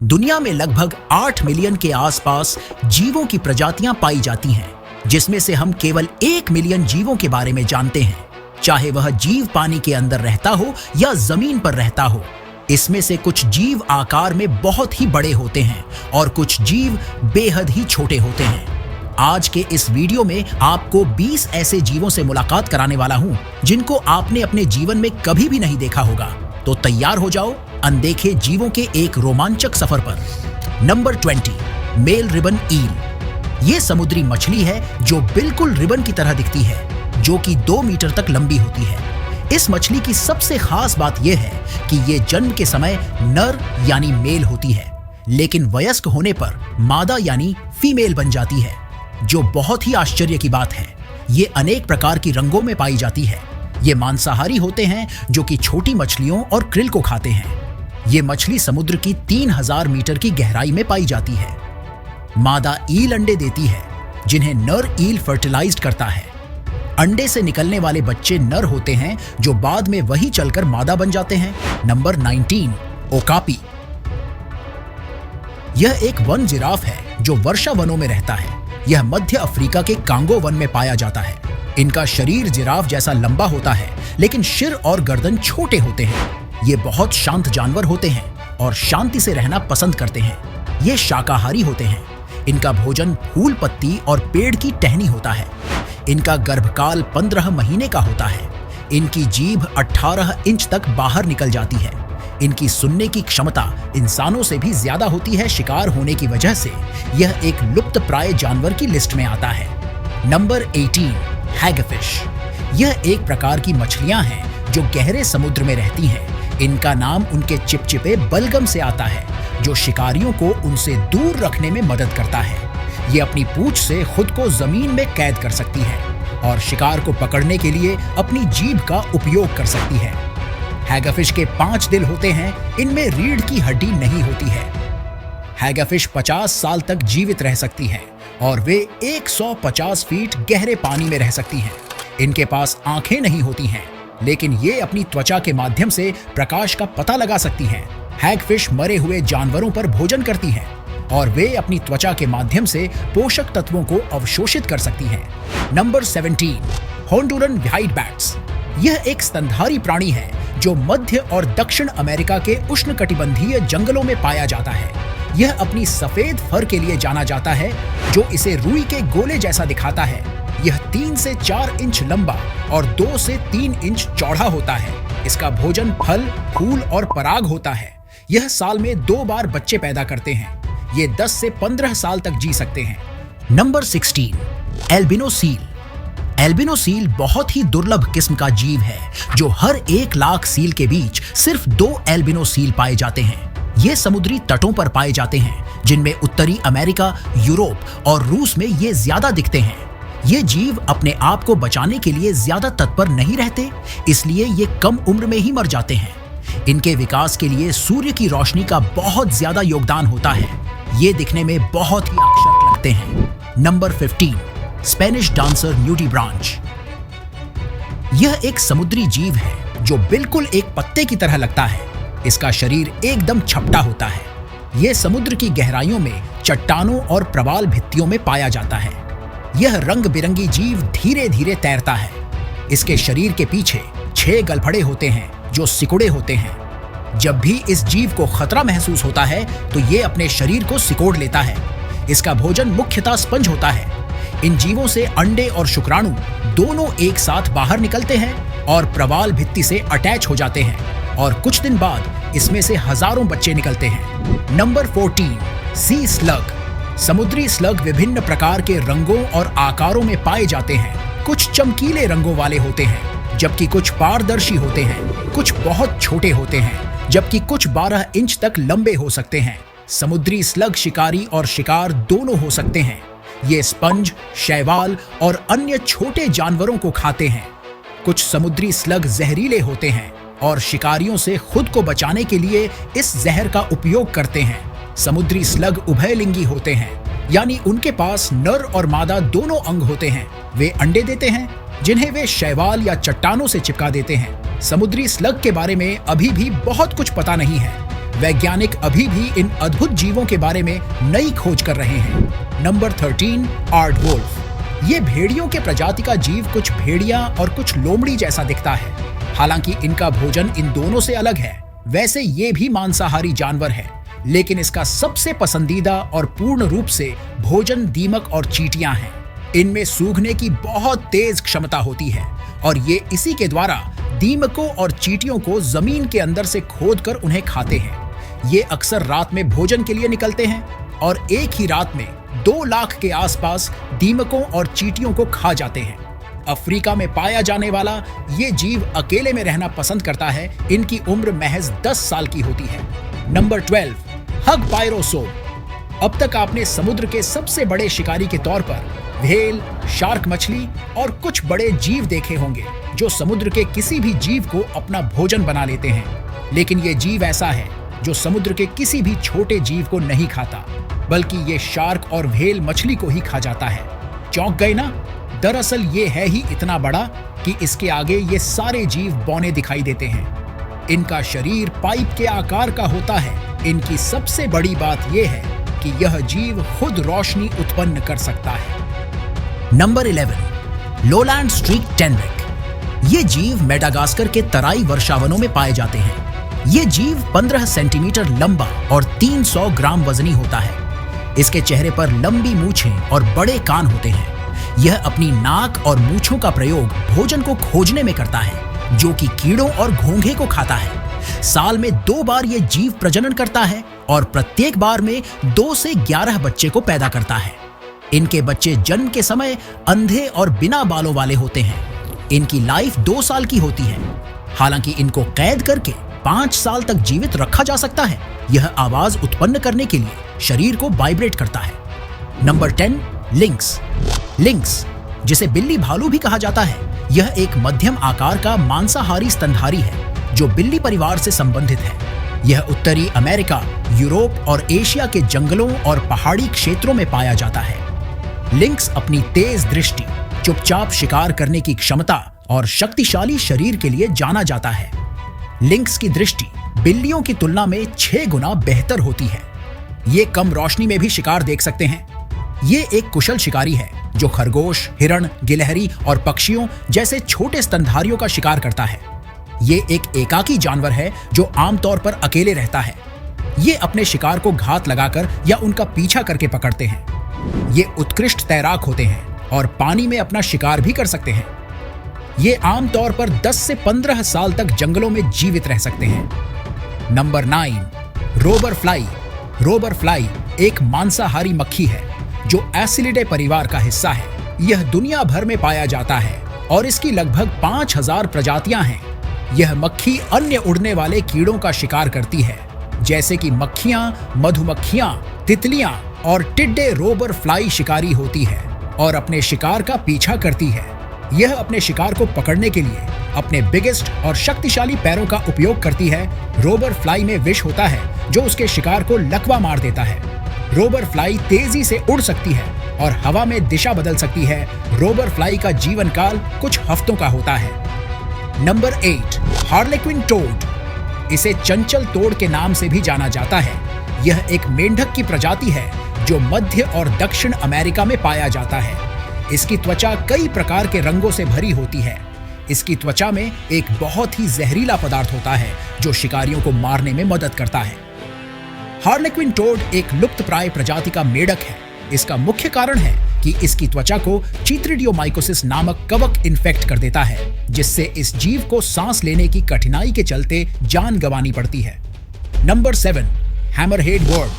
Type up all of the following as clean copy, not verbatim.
दुनिया में लगभग 8 मिलियन के आसपास जीवों की प्रजातियां पाई जाती हैं, जिसमें से हम केवल 1 मिलियन जीवों के बारे में जानते हैं, चाहे वह जीव पानी के अंदर रहता हो या जमीन पर रहता हो। इसमें से कुछ जीव आकार में बहुत ही बड़े होते हैं और कुछ जीव बेहद ही छोटे होते हैं। आज के इस वीडियो में आपको 20 ऐसे जीवों से मुलाकात कराने वाला हूं जिनको आपने अपने जीवन में कभी भी नहीं देखा होगा। तो तैयार हो जाओ अनदेखे जीवों के एक रोमांचक सफर पर। नंबर 20, मेल रिबन ईल। ये समुद्री मछली है जो बिल्कुल रिबन की तरह दिखती है, जो कि 2 मीटर तक लंबी होती है। इस मछली की सबसे खास बात यह है कि ये जन्म के समय नर यानी मेल होती है, लेकिन वयस्क होने पर मादा यानी फीमेल बन जाती है, जो बहुत ही आश्चर्य की बात है। ये अनेक प्रकार की रंगों में पाई जाती है। ये मांसाहारी होते हैं जो कि छोटी मछलियों और क्रिल को खाते हैं। ये मछली समुद्र की 3000 मीटर की गहराई में पाई जाती है। मादा ईल अंडे देती है, जिन्हें नर ईल फर्टिलाइज्ड करता है। अंडे से निकलने वाले बच्चे नर होते हैं, जो बाद में वही चलकर मादा बन जाते हैं। Number 19, okapi. यह एक वन जिराफ है जो वर्षा वनों में रहता है। यह मध्य अफ्रीका के कांगो वन में पाया जाता है। इनका शरीर जिराफ जैसा लंबा होता है, लेकिन सिर और गर्दन छोटे होते हैं। ये बहुत शांत जानवर होते हैं और शांति से रहना पसंद करते हैं। ये शाकाहारी होते हैं। इनका भोजन फूल पत्ती और पेड़ की टहनी होता है। इनका गर्भकाल 15 महीने का होता है। इनकी जीभ 18 इंच तक बाहर निकल जाती है। इनकी सुनने की क्षमता इंसानों से भी ज्यादा होती है। शिकार होने की वजह से यह एक लुप्तप्राय जानवर की लिस्ट में आता है। Number 18, hagfish. यह एक प्रकार की मछलियां हैं जो गहरे समुद्र में रहती हैं। इनका नाम उनके चिपचिपे बलगम से आता है, जो शिकारियों को उनसे दूर रखने में मदद करता है। ये अपनी पूंछ से खुद को जमीन में कैद कर सकती है और शिकार को पकड़ने के लिए अपनी जीभ का उपयोग कर सकती है। हैगफिश के 5 दिल होते हैं। इनमें रीढ़ की हड्डी नहीं होती है। हैगफिश 50 साल तक जीवित रह सकती है और वे 150 फीट गहरे पानी में रह सकती हैं। इनके पास आंखें नहीं होती हैं, लेकिन ये अपनी त्वचा के माध्यम से प्रकाश का पता लगा सकती हैं। हैगफिश मरे हुए जानवरों पर भोजन करती हैं और वे अपनी त्वचा के माध्यम से पोषक तत्वों को अवशोषित कर सकती हैं। नंबर 17, होंडुरन व्हाइटबैक्स। यह एक स्तनधारी प्राणी है जो मध्य और दक्षिण अमेरिका के उष्णकटिबंधीय जंगलों में पाया जाता है। यह अपनी सफेद फर के लिए जाना जाता है, जो इसे रुई के गोले जैसा दिखाता है। यह 3 से 4 इंच लंबा और 2 से 3 इंच चौड़ा होता है। इसका भोजन फल, फूल और पराग होता है। यह साल में 2 बार बच्चे पैदा करते हैं। ये 10 से 15 साल तक जी सकते हैं। Number 16, albino seal. Albino seal बहुत ही दुर्लभ किस्म का जीव है, जो हर 1 लाख सील के बीच सिर्फ 2 एल्बिनो सील पाए जाते हैं। ये समुद्री तटों पर पाए जाते हैं, जिनमें उत्तरी अमेरिका, यूरोप और रूस में ये ज्यादा दिखते हैं। ये जीव अपने आप को बचाने के लिए ज्यादा तत्पर नहीं रहते, इसलिए ये कम उम्र में ही मर जाते हैं। इनके विकास के लिए सूर्य की रोशनी का बहुत ज्यादा योगदान होता है। ये दिखने में बहुत ही आकर्षक लगते हैं। Number 15, Spanish dancer nudibranch. यह एक समुद्री जीव है जो बिल्कुल एक पत्ते की तरह लगता है। इसका शरीर एकदम छपटा होता है। यह समुद्र की गहराइयों में चट्टानों और प्रवाल भित्तियों में पाया जाता है। यह रंग बिरंगी जीव धीरे धीरे तैरता है। इसके शरीर के पीछे 6 गलफड़े होते हैं जो सिकुड़े होते हैं। जब भी इस जीव को खतरा महसूस होता है तो ये अपने शरीर को सिकोड़ लेता है। इसका भोजन मुख्यतः स्पंज होता है। इन जीवों से अंडे और शुक्राणु दोनों एक साथ बाहर निकलते हैं और प्रवाल भित्ति से अटैच हो जाते हैं, और कुछ दिन बाद इसमें से हजारों बच्चे निकलते हैं। नंबर 14, सी स्लग। समुद्री स्लग विभिन्न प्रकार के रंगों और आकारों में पाए जाते हैं। कुछ चमकीले रंगों वाले होते हैं, जबकि कुछ पारदर्शी होते हैं। कुछ बहुत छोटे होते हैं, जबकि कुछ 12 इंच तक लंबे हो सकते हैं। समुद्री स्लग शिकारी और शिकार दोनों हो सकते हैं। ये स्पंज, शैवाल और अन्य छोटे जानवरों को खाते हैं। कुछ समुद्री स्लग जहरीले होते हैं और शिकारियों से खुद को बचाने के लिए इस जहर का उपयोग करते हैं। समुद्री स्लग उभयलिंगी होते हैं, यानी उनके पास नर और मादा दोनों अंग होते हैं। वे अंडे देते हैं, जिन्हें वे शैवाल या चट्टानों से चिपका देते हैं। समुद्री स्लग के बारे में अभी भी बहुत कुछ पता नहीं है। वैज्ञानिक अभी भी इन अद्भुत जीवों के बारे में नई खोज कर रहे हैं। नंबर 13, आर्डवोल्फ। ये भेड़ियों के प्रजाति का जीव कुछ भेड़िया और कुछ लोमड़ी जैसा दिखता है। हालांकि इनका भोजन इन दोनों से अलग है। वैसे ये भी मांसाहारी जानवर है, लेकिन इसका सबसे पसंदीदा और पूर्ण रूप से भोजन दीमक और चींटियां हैं। इनमें सूंघने की बहुत तेज क्षमता होती है और ये इसी के द्वारा दीमकों और चींटियों को जमीन के अंदर से खोदकर उन्हें खाते हैं। ये अक्सर रात में भोजन के लिए निकलते हैं और एक ही रात में 2 लाख के आसपास दीमकों और चींटियों को खा जाते हैं। अफ्रीका में पाया जाने वाला ये जीव अकेले में रहना पसंद करता है। इनकी उम्र महज 10 साल की होती है। नंबर 12, हगपायरोसोम। अब तक आपने समुद्र के सबसे बड़े शिकारी के तौर पर व्हेल, शार्क मछली और कुछ बड़े जीव देखे होंगे जो समुद्र के किसी भी जीव को अपना भोजन बना लेते हैं। लेकिन ये जीव ऐसा है जो समुद्र के किसी भी छोटे जीव को नहीं खाता, बल्कि ये शार्क और व्हेल मछली को ही खा जाता है। चौंक गए ना? दरअसल ये है ही इतना बड़ा कि इसके आगे ये सारे जीव बौने दिखाई देते हैं। इनका शरीर पाइप के आकार का होता है। इनकी सबसे बड़ी बात यह है कि यह जीव खुद रोशनी उत्पन्न कर सकता है। Number 11, lowland streak tenrec. ये जीव मेडागास्कर के तराई वर्षावनों में पाए जाते हैं। ये जीव 15 सेंटीमीटर लंबा और 300 ग्राम वजनी होता है। इसके चेहरे पर लंबी मूछें और बड़े कान होते हैं। यह अपनी नाक और मूछों का प्रयोग भोजन को खोजने में करता है, जो कि कीड़ों और घोंघे को खाता है। साल में 2 बार ये जीव प्रजनन करता है और प्रत्येक बार में 2 से 11 बच्चे को पैदा करता है। इनके बच्चे जन्म के समय अंधे और बिना बालों वाले होते हैं। इनकी लाइफ 2 साल की होती है। हालांकि इनको कैद करके 5 साल तक जीवित रखा जा सकता है। यह आवाज उत्पन्न करने के लिए शरीर को वाइब्रेट करता है। Number 10, links. लिंक्स, जिसे बिल्ली भालू भी कहा जाता है, यह एक मध्यम आकार का मांसाहारी स्तनधारी है जो बिल्ली परिवार से संबंधित है। यह उत्तरी अमेरिका, यूरोप और एशिया के जंगलों और पहाड़ी क्षेत्रों में पाया जाता है। लिंक्स अपनी तेज दृष्टि, चुपचाप शिकार करने की क्षमता और शक्तिशाली शरीर के लिए जाना जाता है। लिंक्स की दृष्टि बिल्लियों की तुलना में 6 गुना बेहतर होती है। ये कम रोशनी में भी शिकार देख सकते हैं। ये एक कुशल शिकारी है जो खरगोश, हिरण, गिलहरी और पक्षियों जैसे छोटे स्तनधारियों का शिकार करता है। ये एक एकाकी जानवर है जो आमतौर पर अकेले रहता है। ये अपने शिकार को घात लगाकर या उनका पीछा करके पकड़ते हैं। ये उत्कृष्ट तैराक होते हैं और पानी में अपना शिकार भी कर सकते हैं। ये आमतौर पर 10 से 15 साल तक जंगलों में जीवित रह सकते हैं। Number 9, Rober fly. Rober fly एक मांसाहारी मक्खी है जो एसिलिडे परिवार का हिस्सा है। यह दुनिया भर में पाया जाता है और इसकी लगभग 5000 प्रजातियां हैं। यह मक्खी अन्य उड़ने वाले कीड़ों का शिकार करती है, जैसे कि मक्खियां, मधुमक्खियां, तितलियां और टिड्डे। रोबर फ्लाई शिकारी होती है और अपने शिकार का पीछा करती है। यह अपने शिकार को पकड़ने के लिए अपने बिगेस्ट और शक्तिशाली पैरों का उपयोग करती है। रोबर फ्लाई में विष होता है जो उसके शिकार को लकवा मार देता है। रोबर फ्लाई तेजी से उड़ सकती है और हवा में दिशा बदल सकती है। रोबर फ्लाई का जीवन काल कुछ हफ्तों का होता है। Number 8, harlequin toad. इसे चंचल तोड़ के नाम से भी जाना जाता है। यह एक मेंढक की प्रजाति है जो मध्य और दक्षिण अमेरिका में पाया जाता है। इसकी त्वचा कई प्रकार के रंगों से भरी होती है। इसकी त्वचा में एक बहुत ही जहरीला पदार्थ होता है जो शिकारियों को मारने में मदद करता है। हार्लेक्विन टोड एक लुप्तप्राय प्रजाति का मेढक है। इसका मुख्य कारण है कि इसकी त्वचा को चित्रिडियोमाइकोसिस नामक कवक इन्फेक्ट कर देता है, जिससे इस जीव को सांस लेने की कठिनाई के चलते जान गंवानी पड़ती है। Number 7, hammerhead worm.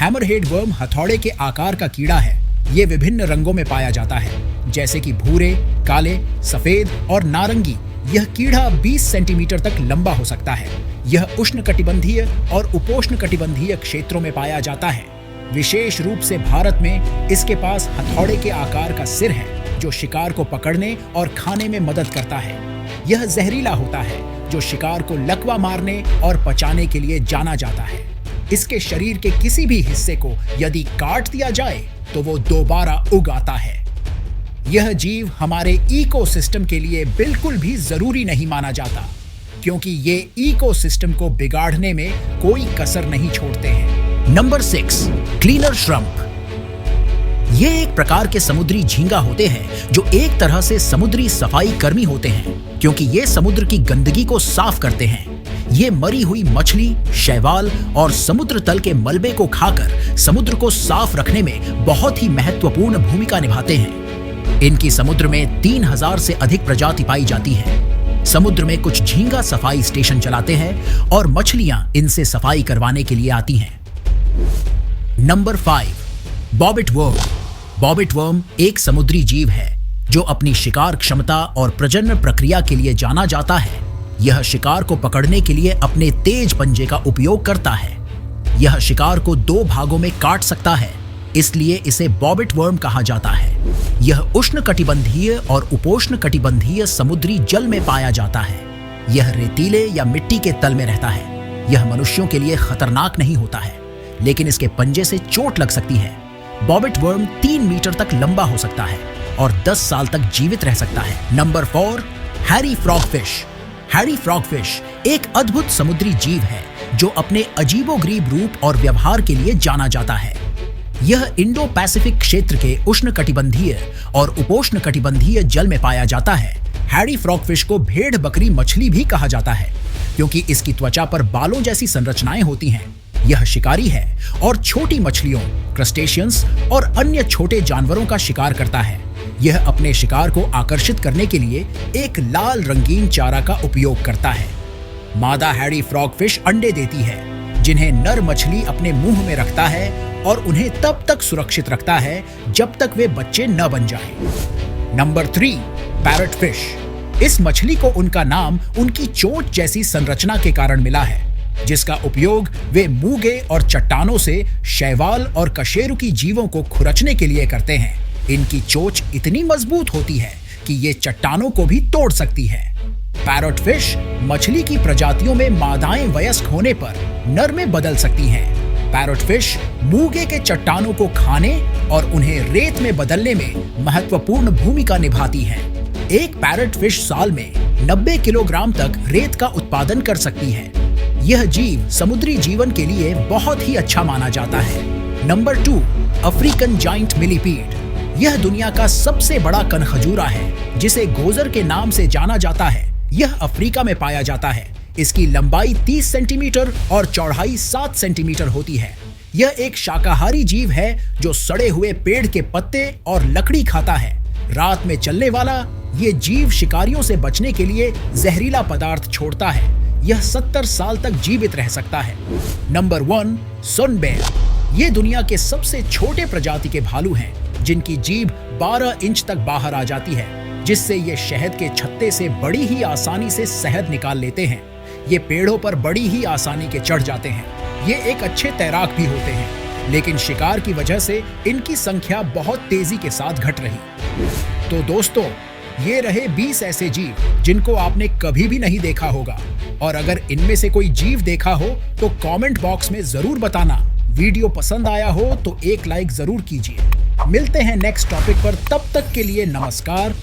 Hammerhead worm हथौड़े के आकार का कीड़ा है। ये विभिन्न रंगों में पाया जाता है, जैसे कि भूरे, काले, सफेद और नारंगी। यह कीड़ा 20 सेंटीमीटर तक लंबा हो सकता है। यह उष्णकटिबंधीय और उपोष्णकटिबंधीय क्षेत्रों में पाया जाता है। विशेष रूप से भारत में इसके पास हथौड़े के आकार का सिर है जो शिकार को पकड़ने और खाने में मदद करता है। यह जहरीला होता है जो शिकार को लकवा मारने और पचाने के लिए जाना जाता है। इसके शरीर के किसी भी हिस्से को यदि काट दिया जाए तो वो दोबारा उग आता है। यह जीव हमारे इकोसिस्टम के लिए बिल्कुल भी जरूरी नहीं माना जाता, क्योंकि ये इकोसिस्टम को बिगाड़ने में कोई कसर नहीं छोड़ते हैं। Number 6, cleaner shrimp. ये एक प्रकार के समुद्री झींगा होते हैं जो एक तरह से समुद्री सफाई कर्मी होते हैं, क्योंकि ये समुद्र की गंदगी को साफ करते हैं। ये मरी हुई मछली, शैवाल और समुद्र तल के मलबे को खाकर समुद्र को साफ रखने में बहुत ही महत्वपूर्ण भूमिका निभाते हैं। इनकी समुद्र में 3000 से अधिक प्रजाति पाई जाती है। समुद्र में कुछ झींगा सफाई स्टेशन चलाते हैं और मछलियां इनसे सफाई करवाने के लिए आती हैं। Number 5, bobbit worm. Bobbit worm एक समुद्री जीव है जो अपनी शिकार क्षमता और प्रजनन प्रक्रिया के लिए जाना जाता है। यह शिकार को पकड़ने के लिए अपने तेज पंजे का उपयोग करता है। यह शिकार को 2 भागों में काट सकता है, इसलिए इसे बॉबिट वर्म कहा जाता है। यह उष्णकटिबंधीय और उपोष्णकटिबंधीय समुद्री जल में पाया जाता है। यह रेतीले या मिट्टी के तल में रहता है। यह मनुष्यों के लिए खतरनाक नहीं होता है, लेकिन इसके पंजे से चोट लग सकती है। बॉबिट वर्म 3 मीटर तक लंबा हो सकता है और 10 साल तक जीवित रह सकता है। Number 4, hairy frogfish. Hairy frogfish एक अद्भुत समुद्री जीव है जो अपने अजीबोगरीब रूप और व्यवहार के लिए जाना जाता है। यह इंडो पैसिफिक क्षेत्र के उष्णकटिबंधीय और उपोष्णकटिबंधीय जल में पाया जाता है। हैरी फ्रॉगफिश को भेड़ बकरी मछली भी कहा जाता है, क्योंकि इसकी त्वचा पर बालों जैसी संरचनाएं होती हैं। यह शिकारी है और छोटी मछलियों, क्रस्टेशियंस और अन्य छोटे जानवरों का शिकार करता है। यह अपने शिकार को आकर्षित करने के लिए एक लाल रंगीन चारा का उपयोग करता है। मादा हैरी फ्रॉगफिश अंडे देती है, जिन्हें नर मछली अपने मुंह में रखता है और उन्हें तब तक सुरक्षित रखता है जब तक वे बच्चे न बन जाएं। Number 3, parrot fish. इस मछली को उनका नाम उनकी चोंच जैसी संरचना के कारण मिला है, जिसका उपयोग वे मूंगे और चट्टानों से शैवाल और कशेरुकी जीवों को खुरचने के लिए करते हैं। इनकी चोंच इतनी मजबूत होती है कि ये चट्टानों को भी तोड़ सकती है। पैरट फिश मछली की प्रजातियों में मादाएं वयस्क होने पर नर में बदल सकती हैं। पैरट फिश मूंगे के चट्टानों को खाने और उन्हें रेत में बदलने में महत्वपूर्ण भूमिका निभाती हैं। एक पैरट फिश साल में 90 किलोग्राम तक रेत का उत्पादन कर सकती है। यह जीव समुद्री जीवन के लिए बहुत ही अच्छा माना जाता है। Number 2, African giant millipede. यह दुनिया का सबसे बड़ा कनखजूरा है, जिसे गोजर के नाम से जाना जाता है। यह अफ्रीका में पाया जाता है। इसकी लंबाई 30 सेंटीमीटर और चौड़ाई 7 सेंटीमीटर होती है। यह एक शाकाहारी जीव है जो सड़े हुए पेड़ के पत्ते और लकड़ी खाता है। रात में चलने वाला ये जीव शिकारियों से बचने के लिए जहरीला पदार्थ छोड़ता है। यह 70 साल तक जीवित रह सकता है। नंबर 1, सनबेर। ये दुनिया के सबसे छोटे प्रजाति के भालू हैं, जिनकी जीभ 12 इंच तक बाहर आ जाती है, जिससे ये शहद के छत्ते से बड़ी ही आसानी से शहद निकाल लेते हैं। ये पेड़ों पर बड़ी ही आसानी के चढ़ जाते हैं। ये एक अच्छे तैराक भी होते हैं, लेकिन शिकार की वजह से इनकी संख्या बहुत तेजी के साथ घट रही। तो दोस्तों, ये रहे 20 ऐसे जीव जिनको आपने कभी भी नहीं देखा होगा, और अगर इनमें से कोई जीव देखा हो तो कमेंट बॉक्स में जरूर बताना। वीडियो पसंद आया हो तो एक लाइक जरूर कीजिए। मिलते हैं नेक्स्ट टॉपिक पर, तब तक के लिए नमस्कार।